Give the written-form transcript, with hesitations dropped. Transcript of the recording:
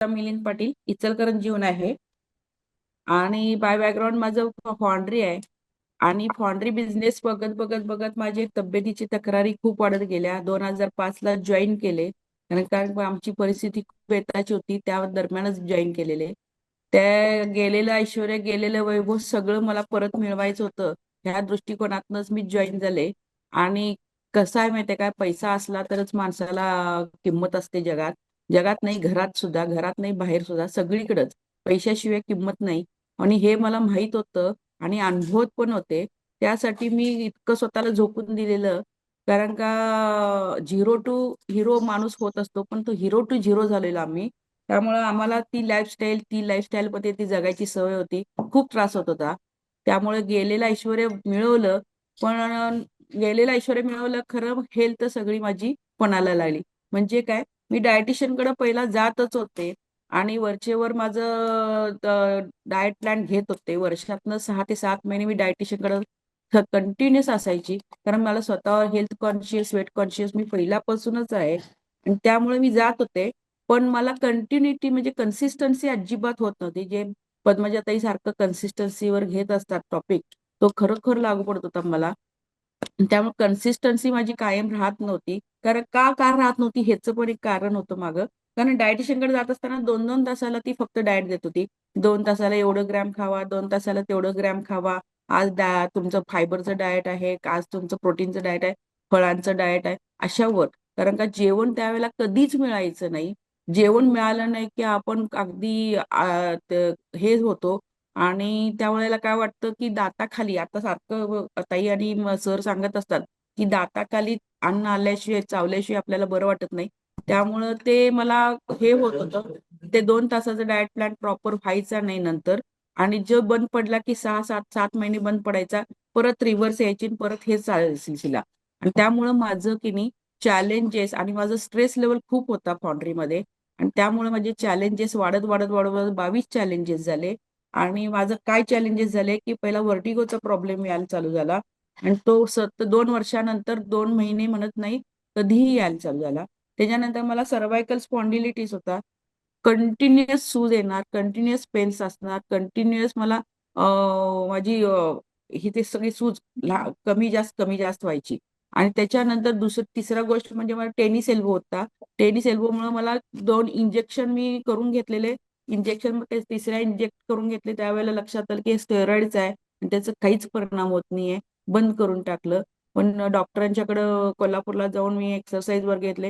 मिलिंद पाटील इचलकरंजीहून आहे आणि by background माझं फॉन्ड्री आहे. आणि फॉन्ड्री बिझनेस बघत बघत बघत माझी तब्येतीची तक्रारी खूप वाढत गेल्या. 2005ला जॉईन केले, कारण आमची परिस्थिती खूप बेताची होती. त्या दरम्यानच जॉईन केलेले. त्या गेलेलं ऐश्वर्य, गेलेलं वैभव सगळं मला परत मिळवायचं होतं. ह्या दृष्टिकोनातनच मी जॉईन झाले. आणि कसं आहे माहितीये काय, पैसा असला तरच माणसाला किंमत असते जगात. जगात नाही, घरात सुद्धा, घरात नाही बाहेर सुद्धा, सगळीकडेच पैशाशिवाय किंमत नाही. आणि हे मला माहित होतं आणि अनुभवत पण होते. त्यासाठी मी इतकं स्वतःला झोकून दिलेलं. कारण का झिरो टू हिरो माणूस होत असतो, पण तो हिरो टू झिरो झालेला आम्ही. त्यामुळं आम्हाला ती लाईफस्टाईल मध्ये ती जगायची सवय होती. खूप त्रास होत होता. त्यामुळे गेलेलं ऐश्वर्य मिळवलं, पण गेलेलं ऐश्वर्य मिळवलं खरं, हेल्थ सगळी माझी पणाला लागली. म्हणजे काय, मी डायटिशियनकडे पहिला जातच होते आणि वरचेवर माझं डाएट प्लॅन घेत होते. वर्षातनं 6 ते 7 महिने मी डायटिशियनकडे कंटिन्युअस असायची. कारण मला स्वतःवर हेल्थ कॉन्शियस, वेट कॉन्शियस मी पहिल्यापासूनच आहे आणि त्यामुळे मी जात होते. पण मला कंटिन्युटी म्हणजे कन्सिस्टन्सी अजिबात होत नव्हती. जे पद्मजाताई सारखं कन्सिस्टन्सीवर घेत असतात टॉपिक, तो खरोखर लागू पडत होता मला. त्यामुळे कन्सिस्टन्सी माझी कायम राहत नव्हती. कारण का राहत नव्हती ह्याचं पण एक कारण होतं मागं. कारण डायटिशियनकडे जात असताना 2-2 तासाला ती फक्त डाएट देत होती. 2 तासाला एवढं ग्रॅम खावा, 2 तासाला तेवढं ग्रॅम खावा. आज तुमचं फायबरचं डाएट आहे, आज तुमचं प्रोटीनचं डाएट आहे, फळांचं डाएट आहे, अशावर. कारण का जेवण त्यावेळेला कधीच मिळायचं नाही. जेवण मिळालं नाही की आपण अगदी हे होतो. आणि त्यावेळेला काय वाटतं की दाताखाली, आता सारखं ताई आणि सर सांगत असतात की दाताखाली अन्न आल्याशिवाय, चावल्याशिवाय आपल्याला बरं वाटत नाही. त्यामुळं ते मला हे होत होतं. ते 2 तासाचं डाएट प्लॅन प्रॉपर व्हायचा नाही नंतर. आणि जो बंद पडला की 6-7 महिने बंद पडायचा, परत रिव्हर्स यायची आणि परत हेच सिलसिला. आणि त्यामुळं माझं की नाही चॅलेंजेस, आणि माझं स्ट्रेस लेवल खूप होता फॉन्ड्रीमध्ये. आणि त्यामुळे माझे चॅलेंजेस वाढत वाढत वाढत वाढत 22 चॅलेंजेस झाले. आणि माझं काय चॅलेंजेस झाले की पहिला व्हर्टिगोचा प्रॉब्लेम यायला चालू झाला. आणि तो 2 वर्षानंतर 2 महिने म्हणत नाही, कधीही यायला चालू झाला. त्याच्यानंतर मला सर्व्हायकल स्पॉन्डिलिटिस होता. कंटिन्युअस सूज येणार, कंटिन्युअस पेन्स असणार, कंटिन्युअस मला माझी ही ते सगळी सूज कमी जास्त व्हायची. आणि त्याच्यानंतर तिसरा गोष्ट म्हणजे मला टेनिस एल्बो होता. टेनिस एल्बोमुळे मला 2 इंजेक्शन मी करून घेतलेले. इंजेक्शन तिसऱ्या इंजेक्ट करून घेतले त्यावेळेला लक्षात आलं की हे स्टेरॉइड्स आहे आणि त्याचा काहीच परिणाम होत नाहीये. बंद करून टाकलं. पण डॉक्टरांच्याकडं कोल्हापूरला जाऊन मी एक्सरसाइज वर घेतले.